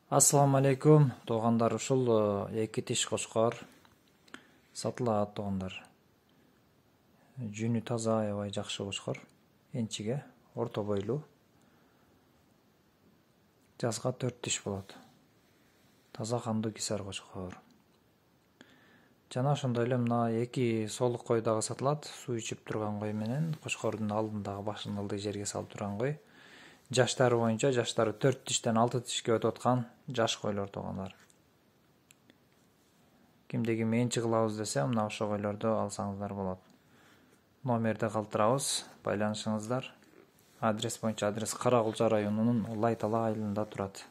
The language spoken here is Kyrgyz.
Ассаламу алейкум, туугандар. Ушул эки тиш кошкор сатылат, туугандар. Жүнү таза, аябай жакшы кошкор. Энчиге орто бойлуу. Жазга 4 тиш болот. Таза кандуу кисар кошкор. Жана ошондой эле мына эки солук кой дагы сатылат. Суу ичип турган кой менен кошкордун алдындагы башынын ылдый жерге салып турган кой. Жаштары боюнча жаштары 4 тиштен 6 тишке өтүп аткан жаш койлор, туугандар. Кимдеги менчи кылабыз десе, мына ошо койлорду алсаңыздар болот. Номерди калтырабыз, байланышыңыздар. Адрес боюнча адрес Кара Кулча районунун Лайтала айылында турат.